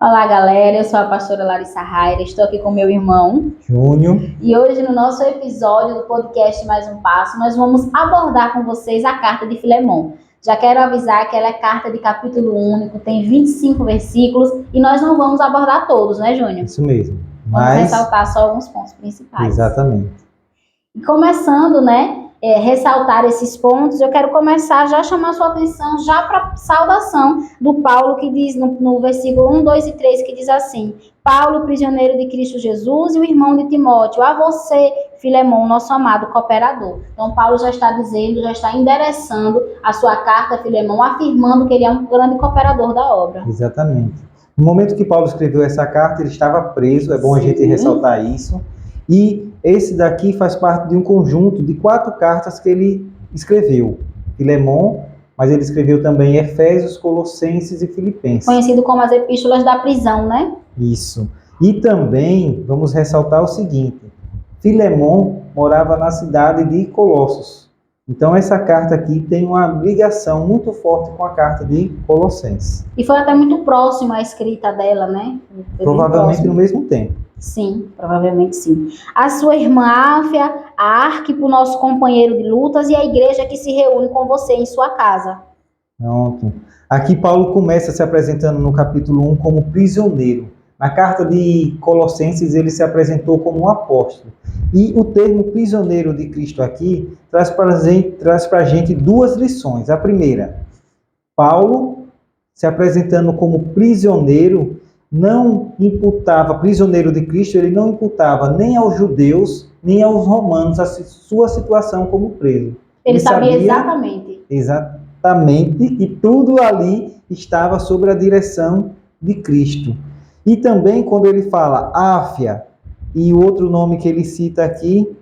Olá, galera. Eu sou a pastora Larissa Raira. Estou aqui com meu irmão Júnior. e hoje, no nosso episódio do podcast Mais um Passo, nós vamos abordar com vocês a carta de Filemon. Já quero avisar que ela é carta de capítulo único, tem 25 versículos e nós não vamos abordar todos, né, Júnior? Isso mesmo. Vamos ressaltar só alguns pontos principais. Exatamente. E começando, ressaltar esses pontos, eu quero começar já a chamar sua atenção já para a saudação do Paulo, que diz no versículo 1, 2 e 3, que diz assim: Paulo, prisioneiro de Cristo Jesus, e o irmão de Timóteo, a você, Filemon, nosso amado cooperador. Então, Paulo já está dizendo, já está endereçando a sua carta a Filemon, afirmando que ele é um grande cooperador da obra. Exatamente. No momento que Paulo escreveu essa carta, ele estava preso, é bom a gente ressaltar isso. E esse daqui faz parte de um conjunto de 4 cartas que ele escreveu. Filemon, mas ele escreveu também Efésios, Colossenses e Filipenses. Conhecido como as epístolas da prisão, né? Isso. E também vamos ressaltar o seguinte: Filemon morava na cidade de Colossos. Então essa carta aqui tem uma ligação muito forte com a carta de Colossenses. E foi até muito próximo a escrita dela, né? Provavelmente no mesmo tempo. Sim, provavelmente sim. A sua irmã Áfia, a Arquipo, nosso companheiro de lutas, e a igreja que se reúne com você em sua casa. Pronto. Aqui Paulo começa se apresentando no capítulo 1 como prisioneiro. Na carta de Colossenses ele se apresentou como um apóstolo. E o termo prisioneiro de Cristo aqui traz para a gente 2 lições. A primeira, Paulo se apresentando como prisioneiro, não imputava, prisioneiro de Cristo, ele não imputava nem aos judeus, nem aos romanos a sua situação como preso. Ele sabia exatamente que tudo ali estava sob a direção de Cristo. E também quando ele fala Áfia e o outro nome que ele cita aqui,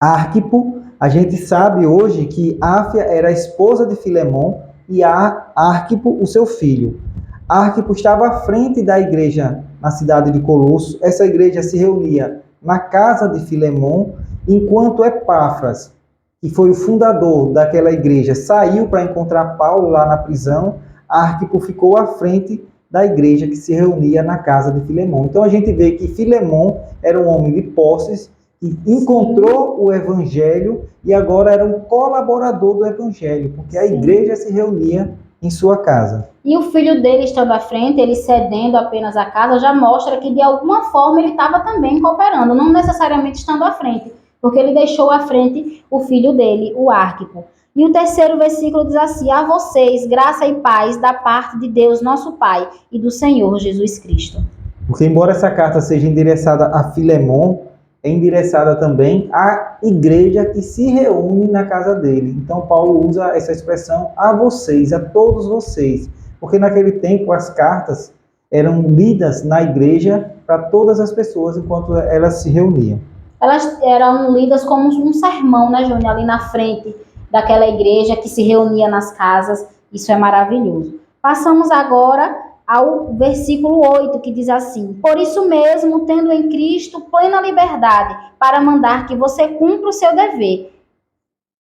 Arquipo, a gente sabe hoje que Áfia era a esposa de Filemon e Arquipo o seu filho. Arquipo estava à frente da igreja na cidade de Colosso. Essa igreja se reunia na casa de Filemon, enquanto Epáfras, que foi o fundador daquela igreja, saiu para encontrar Paulo lá na prisão. Arquipo ficou à frente da igreja que se reunia na casa de Filemon. Então a gente vê que Filemon era um homem de posses, que encontrou o evangelho e agora era um colaborador do evangelho, porque a igreja se reunia em sua casa. E o filho dele estando à frente, ele cedendo apenas a casa, já mostra que de alguma forma ele estava também cooperando, não necessariamente estando à frente, porque ele deixou à frente o filho dele, o Arquipo. E o terceiro versículo diz assim: a vocês, graça e paz da parte de Deus nosso Pai e do Senhor Jesus Cristo. Porque embora essa carta seja endereçada a Filemon, é endereçada também à igreja que se reúne na casa dele. Então Paulo usa essa expressão a vocês, a todos vocês, porque naquele tempo as cartas eram lidas na igreja para todas as pessoas enquanto elas se reuniam. Elas eram lidas como um sermão, né, Júnior, ali na frente daquela igreja que se reunia nas casas. Isso é maravilhoso. Passamos agora ao versículo 8, que diz assim: por isso mesmo, tendo em Cristo plena liberdade para mandar que você cumpra o seu dever.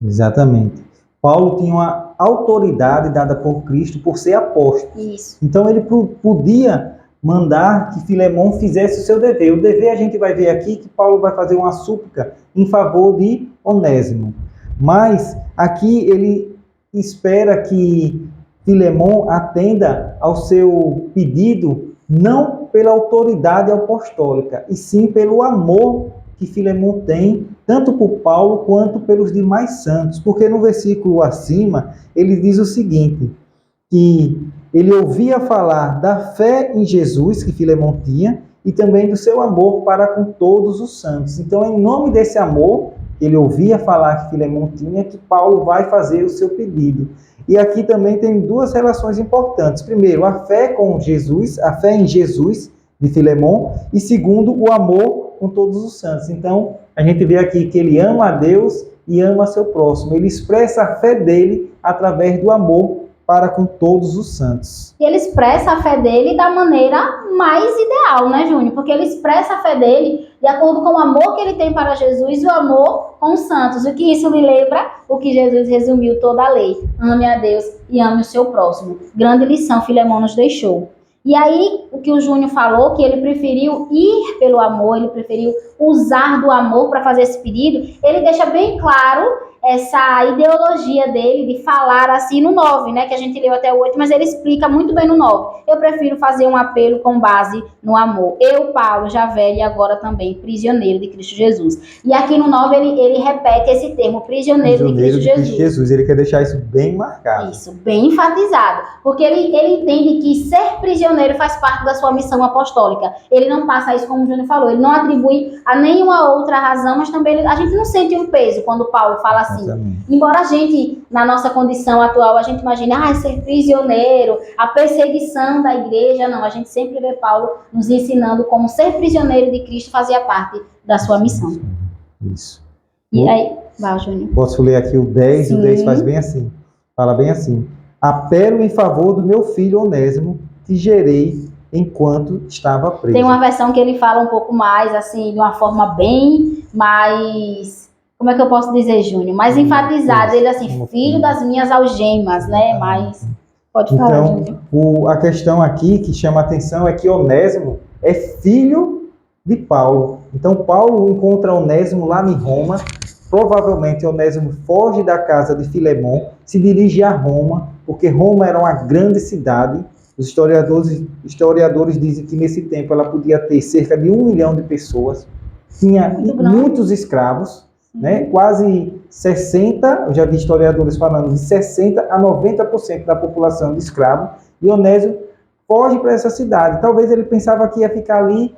Exatamente. Paulo tinha uma autoridade dada por Cristo por ser apóstolo. Isso. Então ele podia mandar que Filemon fizesse o seu dever. O dever a gente vai ver aqui que Paulo vai fazer uma súplica em favor de Onésimo. Mas aqui ele espera que Filemon atenda ao seu pedido não pela autoridade apostólica, e sim pelo amor que Filemon tem, tanto por Paulo quanto pelos demais santos. Porque no versículo acima, ele diz o seguinte, que ele ouvia falar da fé em Jesus que Filemon tinha, e também do seu amor para com todos os santos. Então, em nome desse amor, ele ouvia falar que Filemon tinha, que Paulo vai fazer o seu pedido. E aqui também tem 2 relações importantes. Primeiro, a fé com Jesus, a fé em Jesus de Filemon, e segundo, o amor com todos os santos. Então, a gente vê aqui que ele ama a Deus e ama seu próximo. Ele expressa a fé dele através do amor para com todos os santos. E ele expressa a fé dele da maneira mais ideal, né, Júnior? Porque ele expressa a fé dele de acordo com o amor que ele tem para Jesus e o amor com os santos. O que isso me lembra? O que Jesus resumiu toda a lei. Ame a Deus e ame o seu próximo. Grande lição Filemon nos deixou. E aí, o que o Júnior falou, que ele preferiu ir pelo amor, ele preferiu usar do amor para fazer esse pedido, ele deixa bem claro essa ideologia dele de falar assim no 9, né, que a gente leu até o 8, mas ele explica muito bem no 9. Eu prefiro fazer um apelo com base no amor. Eu, Paulo, já velho e agora também prisioneiro de Cristo Jesus. E aqui no 9 ele repete esse termo, prisioneiro de Cristo Jesus. Ele quer deixar isso bem marcado. Isso, bem enfatizado. Porque ele entende que ser prisioneiro faz parte da sua missão apostólica. Ele não passa isso, como o Júnior falou, ele não atribui a nenhuma outra razão, mas também a gente não sente um peso quando Paulo fala assim. Exatamente. Embora a gente, na nossa condição atual, a gente imagine, ser prisioneiro, a perseguição da igreja, não. A gente sempre vê Paulo nos ensinando como ser prisioneiro de Cristo fazia parte da sua missão. Isso. E aí, vai, Júnior. Posso ler aqui o 10, Sim. O 10 faz bem assim. Fala bem assim. Apelo em favor do meu filho Onésimo, que gerei enquanto estava preso. Tem uma versão que ele fala um pouco mais, assim, de uma forma bem mais... Como é que eu posso dizer, Júnior? Mais enfatizado. Ele, assim, filho das minhas algemas, né? Mas... Pode falar, Júnior. A questão aqui que chama a atenção é que Onésimo é filho de Paulo. Então, Paulo encontra Onésimo lá em Roma. Provavelmente, Onésimo foge da casa de Filemon, se dirige a Roma, porque Roma era uma grande cidade. Os historiadores dizem que nesse tempo ela podia ter cerca de 1 milhão de pessoas. Tinha muitos escravos, né? Quase 60, eu já vi historiadores falando de 60 a 90% da população de escravos. E Onésimo foge para essa cidade. Talvez ele pensava que ia ficar ali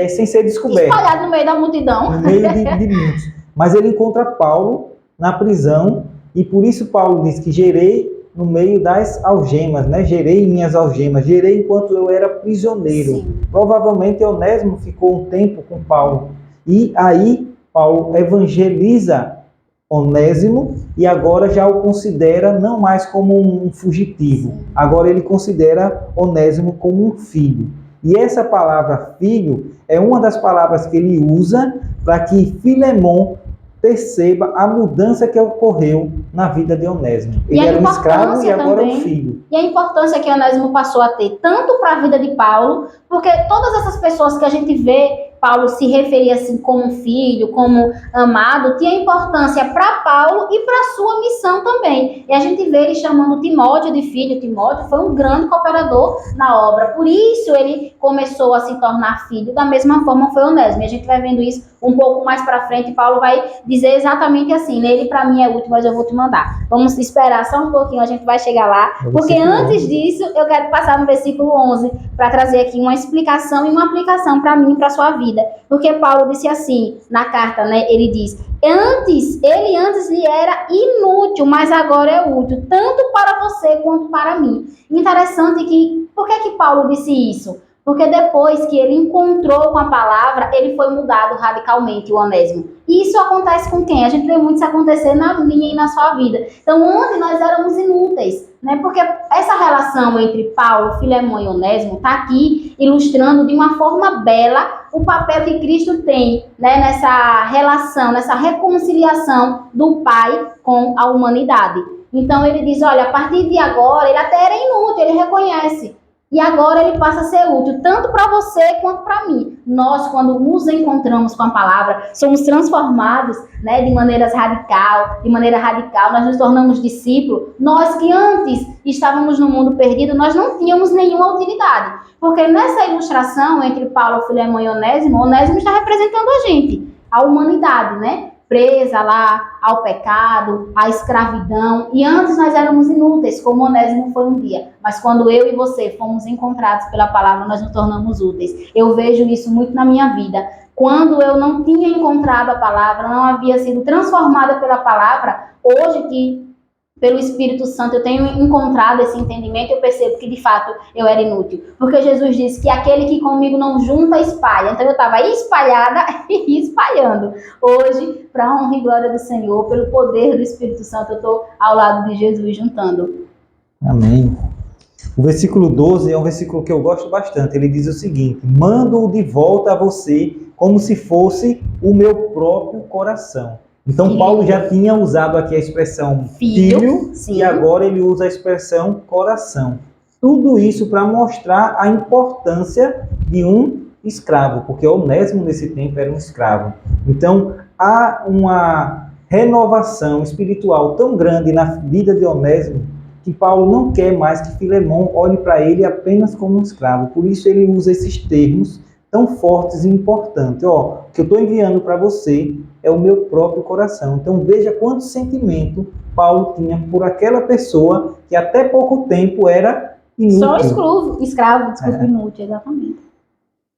sem ser descoberto. Espalhado no meio da multidão. No meio de muitos. Mas ele encontra Paulo na prisão, e por isso Paulo diz que gerei no meio das algemas, né? Gerei minhas algemas, gerei enquanto eu era prisioneiro. Sim. Provavelmente Onésimo ficou um tempo com Paulo. E aí Paulo evangeliza Onésimo e agora já o considera não mais como um fugitivo. Agora ele considera Onésimo como um filho. E essa palavra filho é uma das palavras que ele usa para que Filemon perceba a mudança que ocorreu na vida de Onésimo. Ele era um escravo e agora é um filho. E a importância que Onésimo passou a ter, tanto para a vida de Paulo, porque todas essas pessoas que a gente vê Paulo se referia assim como filho, como amado, tinha importância para Paulo e para sua missão também. E a gente vê ele chamando Timóteo de filho. Timóteo foi um grande cooperador na obra. Por isso ele começou a se tornar filho. Da mesma forma foi Onésimo. E a gente vai vendo isso um pouco mais para frente. Paulo vai dizer exatamente assim, ele para mim é útil, mas eu vou te mandar. Vamos esperar só um pouquinho, a gente vai chegar lá. Porque antes disso, eu quero passar no versículo 11 para trazer aqui uma explicação e uma aplicação para mim e para sua vida. Porque Paulo disse assim, na carta, né? Ele diz, ele antes lhe era inútil, mas agora é útil, tanto para você quanto para mim. Interessante que, por que Paulo disse isso? Porque depois que ele encontrou com a palavra, ele foi mudado radicalmente, o Onésimo. E isso acontece com quem? A gente vê muito isso acontecer na minha e na sua vida. Então, ontem nós éramos inúteis, né? Porque essa relação entre Paulo, Filemon e Onésimo está aqui ilustrando de uma forma bela o papel que Cristo tem, né? Nessa relação, nessa reconciliação do Pai com a humanidade. Então, ele diz, olha, a partir de agora, ele até era inútil, ele reconhece. E agora ele passa a ser útil, tanto para você quanto para mim. Nós, quando nos encontramos com a palavra, somos transformados, né, de maneira radical, nós nos tornamos discípulos. Nós que antes estávamos no mundo perdido, nós não tínhamos nenhuma utilidade. Porque nessa ilustração entre Paulo, Filemon e Onésimo, Onésimo está representando a gente, a humanidade, né? Presa lá ao pecado, à escravidão, e antes nós éramos inúteis, como Onésimo foi um dia, mas quando eu e você fomos encontrados pela palavra, nós nos tornamos úteis. Eu vejo isso muito na minha vida. Quando eu não tinha encontrado a palavra, não havia sido transformada pela palavra, hoje que pelo Espírito Santo eu tenho encontrado esse entendimento, eu percebo que de fato eu era inútil. Porque Jesus disse que aquele que comigo não junta, espalha. Então eu estava espalhada e espalhando. Hoje, para a honra e glória do Senhor, pelo poder do Espírito Santo, eu estou ao lado de Jesus juntando. Amém. O versículo 12 é um versículo que eu gosto bastante. Ele diz o seguinte: mando-o de volta a você como se fosse o meu próprio coração. Então, Paulo já tinha usado aqui a expressão filho e agora ele usa a expressão coração. Tudo isso para mostrar a importância de um escravo, porque Onésimo nesse tempo era um escravo. Então, há uma renovação espiritual tão grande na vida de Onésimo que Paulo não quer mais que Filemão olhe para ele apenas como um escravo. Por isso ele usa esses termos tão fortes e importantes. Ó, o que eu estou enviando para você é o meu próprio coração. Então veja quanto sentimento Paulo tinha por aquela pessoa que até pouco tempo era inútil. Só escravo, desculpa, inútil, exatamente.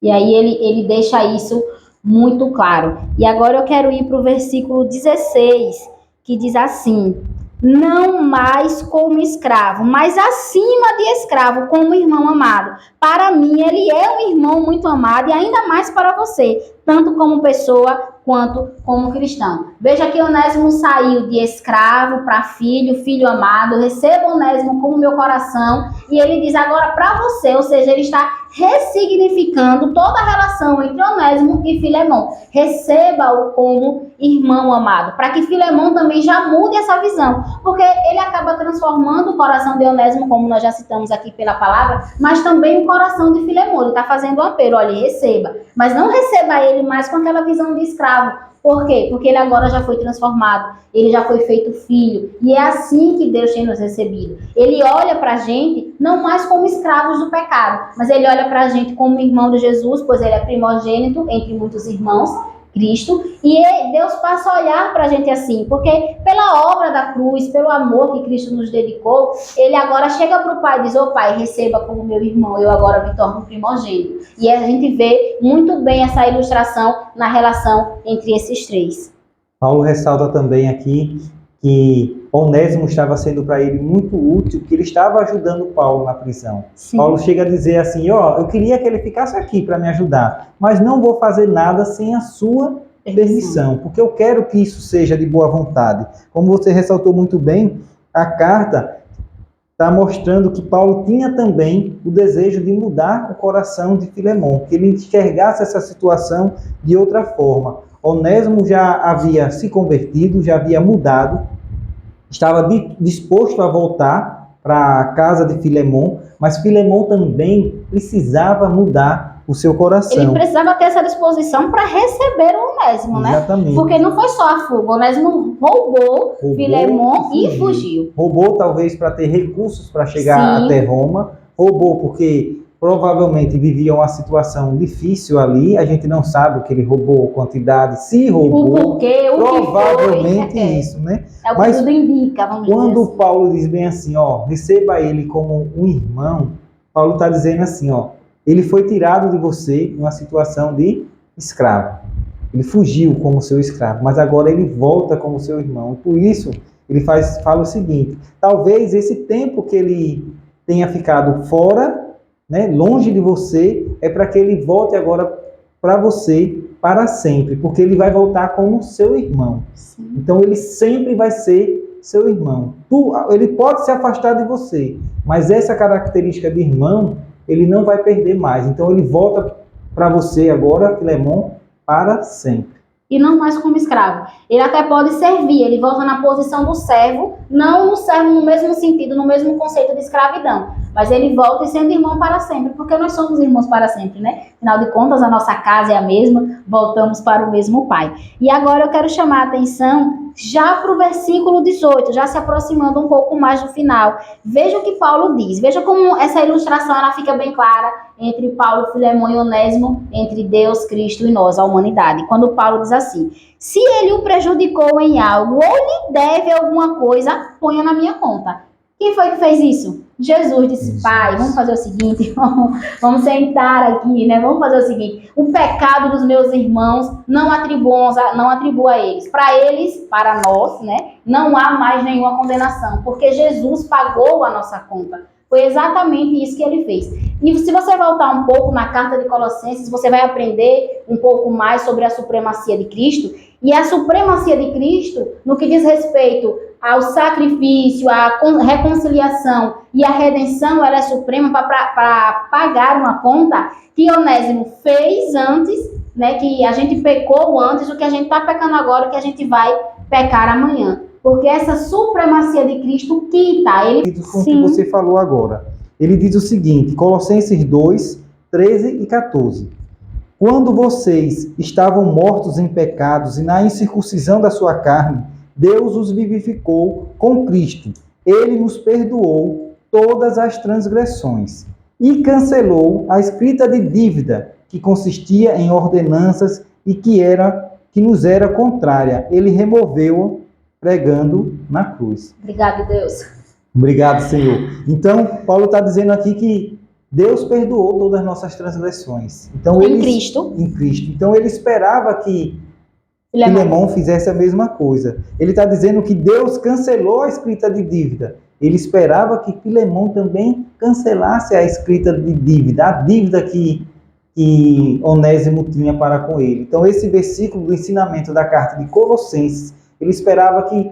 E aí ele deixa isso muito claro. E agora eu quero ir para o versículo 16, que diz assim: não mais como escravo, mas acima de escravo, como irmão amado. Para mim, ele é um irmão muito amado e ainda mais para você, tanto como pessoa quanto como cristão. Veja que Onésimo saiu de escravo para filho, filho amado. Receba Onésimo como meu coração. E ele diz agora para você, ou seja, ele está ressignificando toda a relação entre Onésimo e Filemão. Receba-o como irmão amado, para que Filemão também já mude essa visão, porque ele acaba transformando o coração de Onésimo, como nós já citamos aqui pela palavra, mas também o coração de Filemão. Ele está fazendo um apelo, olha, receba, mas não receba ele mais com aquela visão de escravo. Por quê? Porque ele agora já foi transformado, ele já foi feito filho, e é assim que Deus tem nos recebido. Ele olha pra gente não mais como escravos do pecado, mas ele olha pra gente como irmão de Jesus, pois ele é primogênito entre muitos irmãos, Cristo, e Deus passa a olhar pra gente assim, porque pela obra da cruz, pelo amor que Cristo nos dedicou, ele agora chega pro pai e diz: ô pai, receba como meu irmão, eu agora me torno primogênito. E a gente vê muito bem essa ilustração na relação entre esses três. Paulo ressalta também aqui que Onésimo estava sendo para ele muito útil, que ele estava ajudando Paulo na prisão. Sim. Paulo chega a dizer assim, ó, eu queria que ele ficasse aqui para me ajudar, mas não vou fazer nada sem a sua permissão, porque eu quero que isso seja de boa vontade. Como você ressaltou muito bem, a carta está mostrando que Paulo tinha também o desejo de mudar o coração de Filemão, que ele enxergasse essa situação de outra forma. Onésimo já havia se convertido, já havia mudado, estava disposto a voltar para a casa de Filemão, mas Filemão também precisava mudar o seu coração. Ele precisava ter essa disposição para receber o Onésimo, né? Exatamente. Porque não foi só a fuga, Onésimo roubou Filemão e fugiu. Roubou talvez para ter recursos para chegar até Roma, roubou porque provavelmente vivia uma situação difícil ali, a gente não sabe o que ele roubou, quantidade, se roubou, o porquê, o provavelmente que foi, isso, né? É o que tudo indica, vamos dizer quando assim. Paulo diz bem assim, ó, receba ele como um irmão, Paulo está dizendo assim, ó, ele foi tirado de você em uma situação de escravo, ele fugiu como seu escravo, mas agora ele volta como seu irmão, e por isso ele fala o seguinte, talvez esse tempo que ele tenha ficado fora, né, longe de você, é para que ele volte agora para você para sempre, porque ele vai voltar como seu irmão. Sim. Então ele sempre vai ser seu irmão. Ele pode se afastar de você, mas essa característica de irmão, ele não vai perder mais. Então ele volta para você agora, Filemão, para sempre. E não mais como escravo. Ele até pode servir, ele volta na posição do servo, não no servo no mesmo sentido, no mesmo conceito de escravidão, mas ele volta sendo irmão para sempre, porque nós somos irmãos para sempre, né? Afinal de contas, a nossa casa é a mesma, voltamos para o mesmo Pai. E agora eu quero chamar a atenção já para o versículo 18, já se aproximando um pouco mais do final. Veja o que Paulo diz, veja como essa ilustração ela fica bem clara entre Paulo, Filemão e Onésimo, entre Deus, Cristo e nós, a humanidade. Quando Paulo diz assim, se ele o prejudicou em algo ou lhe deve alguma coisa, ponha na minha conta. Quem foi que fez isso? Jesus disse, pai, vamos fazer o seguinte, vamos sentar aqui, né? Vamos fazer o seguinte, o pecado dos meus irmãos não atribua a eles. Para nós, né? Não há mais nenhuma condenação, porque Jesus pagou a nossa conta. Foi exatamente isso que ele fez. E se você voltar um pouco na carta de Colossenses, você vai aprender um pouco mais sobre a supremacia de Cristo. E a supremacia de Cristo, no que diz respeito ao sacrifício, à reconciliação e à redenção, ela é suprema para pagar uma conta que Onésimo fez antes, né, que a gente pecou antes, o que a gente está pecando agora, o que a gente vai pecar amanhã. Porque essa supremacia de Cristo quita. Com o que você falou agora. ele diz o seguinte, Colossenses 2, 13 e 14. Quando vocês estavam mortos em pecados e na incircuncisão da sua carne, Deus os vivificou com Cristo. Ele nos perdoou todas as transgressões e cancelou a escrita de dívida que consistia em ordenanças e que nos era contrária. Ele removeu pregando na cruz. Obrigado, Deus. Obrigado, Senhor. Então, Paulo está dizendo aqui que Deus perdoou todas as nossas transgressões. Então, Em Cristo. Em Cristo. Então, ele esperava que Filemão fizesse a mesma coisa. Ele está dizendo que Deus cancelou a escrita de dívida. Ele esperava que Filemão também cancelasse a escrita de dívida, a dívida que Onésimo tinha para com ele. Então, esse versículo do ensinamento da carta de Colossenses, ele esperava que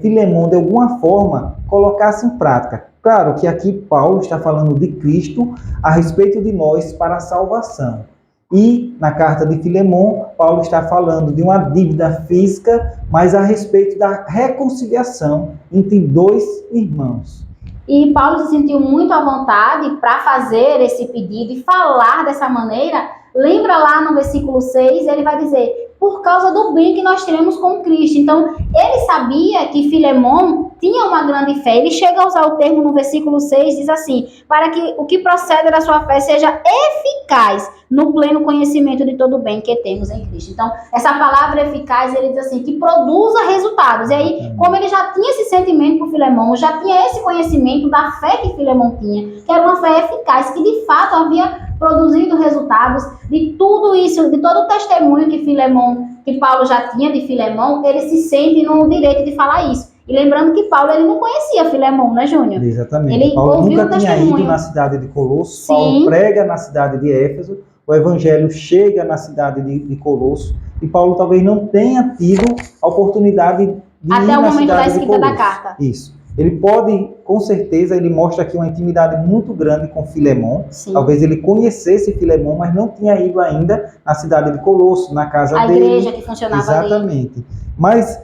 Filemão, de alguma forma, colocasse em prática. Claro que aqui Paulo está falando de Cristo a respeito de nós para a salvação. E na carta de Filemão, Paulo está falando de uma dívida física, mas a respeito da reconciliação entre dois irmãos. E Paulo se sentiu muito à vontade para fazer esse pedido e falar dessa maneira. Lembra lá no versículo 6, ele vai dizer, por causa do bem que nós teremos com Cristo. Então, ele sabia que Filemão tinha uma grande fé. Ele chega a usar o termo no versículo 6, diz assim, para que o que procede da sua fé seja eficaz no pleno conhecimento de todo o bem que temos em Cristo. Então, essa palavra eficaz, ele diz assim, que produza resultados. E aí, como ele já tinha esse sentimento por Filemão, já tinha esse conhecimento da fé que Filemão tinha, que era uma fé eficaz, que de fato havia produzindo resultados de tudo isso, de todo o testemunho que Paulo já tinha de Filemão, ele se sente no direito de falar isso. E lembrando que Paulo ele não conhecia Filemão, né, Júnior? Exatamente. Ele Paulo nunca tinha ido na cidade de Colosso. Sim. Paulo prega na cidade de Éfeso, o evangelho chega na cidade de Colosso, e Paulo talvez não tenha tido a oportunidade de até ir o na momento cidade da escrita da carta. Isso. Ele pode, com certeza, ele mostra aqui uma intimidade muito grande com Filemão. Sim. Talvez ele conhecesse Filemão, mas não tinha ido ainda na cidade de Colosso, na casa a dele. A igreja que funcionava ali. Exatamente. Mas,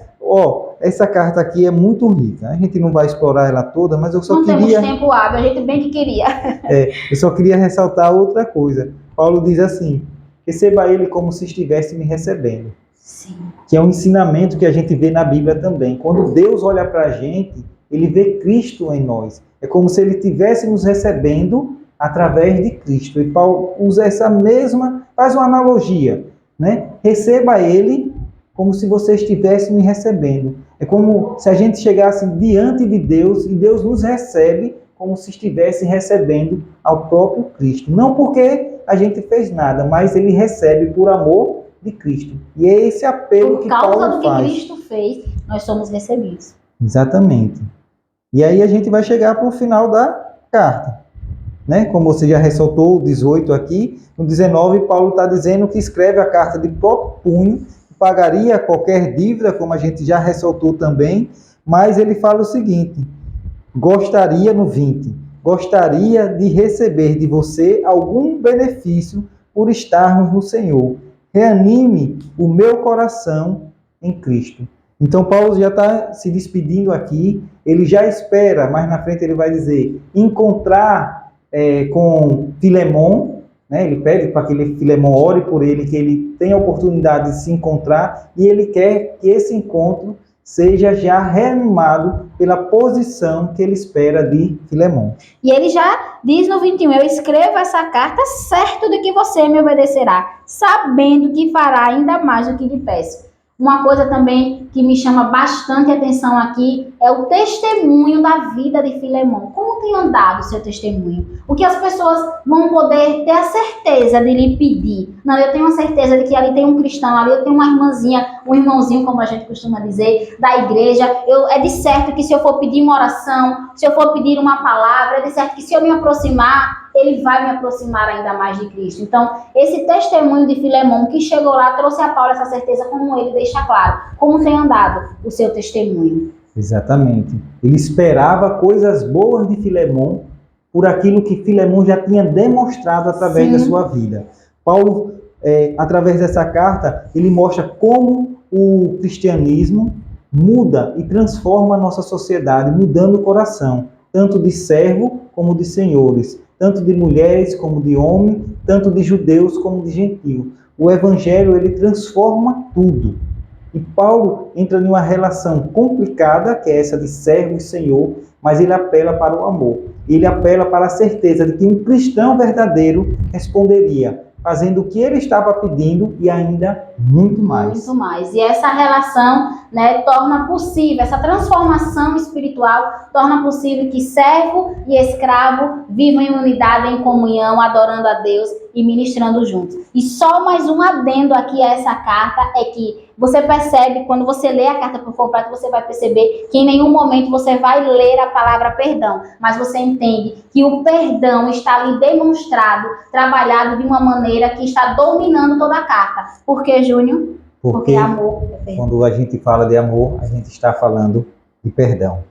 essa carta aqui é muito rica. A gente não vai explorar ela toda, mas eu só não queria... Não temos tempo hábil, a gente bem que queria. Eu só queria ressaltar outra coisa. Paulo diz assim, receba ele como se estivesse me recebendo. Sim. Que é um ensinamento que a gente vê na Bíblia também. Quando Deus olha para a gente, ele vê Cristo em nós. É como se ele estivesse nos recebendo através de Cristo. E Paulo usa faz uma analogia, né? Receba ele como se você estivesse me recebendo. É como se a gente chegasse diante de Deus e Deus nos recebe como se estivesse recebendo ao próprio Cristo. Não porque a gente fez nada, mas ele recebe por amor de Cristo. E é esse apelo que Paulo faz. Por causa do que Cristo fez, nós somos recebidos. Exatamente. E aí a gente vai chegar para o final da carta. Né? Como você já ressaltou, o 18 aqui, no 19, Paulo está dizendo que escreve a carta de próprio punho, pagaria qualquer dívida, como a gente já ressaltou também, mas ele fala o seguinte, no 20, gostaria de receber de você algum benefício por estarmos no Senhor. Reanime o meu coração em Cristo. Então, Paulo já está se despedindo aqui, ele já espera, mais na frente ele vai dizer, encontrar com Filemão, né? Ele pede para que Filemão ore por ele, que ele tenha a oportunidade de se encontrar, e ele quer que esse encontro seja já reanimado pela posição que ele espera de Filemão. E ele já diz no 21, eu escrevo essa carta certo de que você me obedecerá, sabendo que fará ainda mais do que lhe peço. Uma coisa também que me chama bastante atenção aqui é o testemunho da vida de Filemão. Como tem andado o seu testemunho? O que as pessoas vão poder ter a certeza de lhe pedir? Não, eu tenho a certeza de que ali tem um cristão, ali eu tenho uma irmãzinha, um irmãozinho, como a gente costuma dizer, da igreja. É de certo que se eu for pedir uma oração, se eu for pedir uma palavra, é de certo que se eu me aproximar, ele vai me aproximar ainda mais de Cristo. Então, esse testemunho de Filemão que chegou lá, trouxe a Paulo essa certeza, como ele deixa claro, como tem andado o seu testemunho. Exatamente. Ele esperava coisas boas de Filemão por aquilo que Filemão já tinha demonstrado através da sua vida. Paulo, através dessa carta, ele mostra como o cristianismo muda e transforma a nossa sociedade, mudando o coração, tanto de servo como de senhores, tanto de mulheres como de homens, tanto de judeus como de gentios. O evangelho, ele transforma tudo. E Paulo entra em uma relação complicada, que é essa de servo e senhor, mas ele apela para o amor. Ele apela para a certeza de que um cristão verdadeiro responderia, fazendo o que ele estava pedindo e ainda muito mais. Muito mais. E essa relação, né, torna possível, essa transformação espiritual torna possível que servo e escravo vivam em unidade, em comunhão, adorando a Deus e ministrando juntos. E só mais um adendo aqui a essa carta é que você percebe, quando você lê a carta por completo, você vai perceber que em nenhum momento você vai ler a palavra perdão, mas você entende que o perdão está ali demonstrado, trabalhado de uma maneira que está dominando toda a carta. Por quê, Júnior? Porque amor é perdão. Quando a gente fala de amor, a gente está falando de perdão.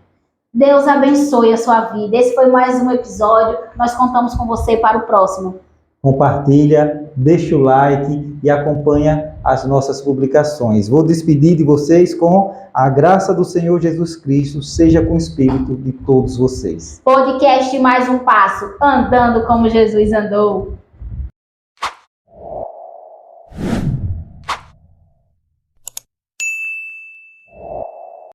Deus abençoe a sua vida. Esse foi mais um episódio. Nós contamos com você para o próximo. Compartilha, deixa o like e acompanha as nossas publicações. Vou despedir de vocês com a graça do Senhor Jesus Cristo seja com o espírito de todos vocês. Podcast Mais um Passo, andando como Jesus andou.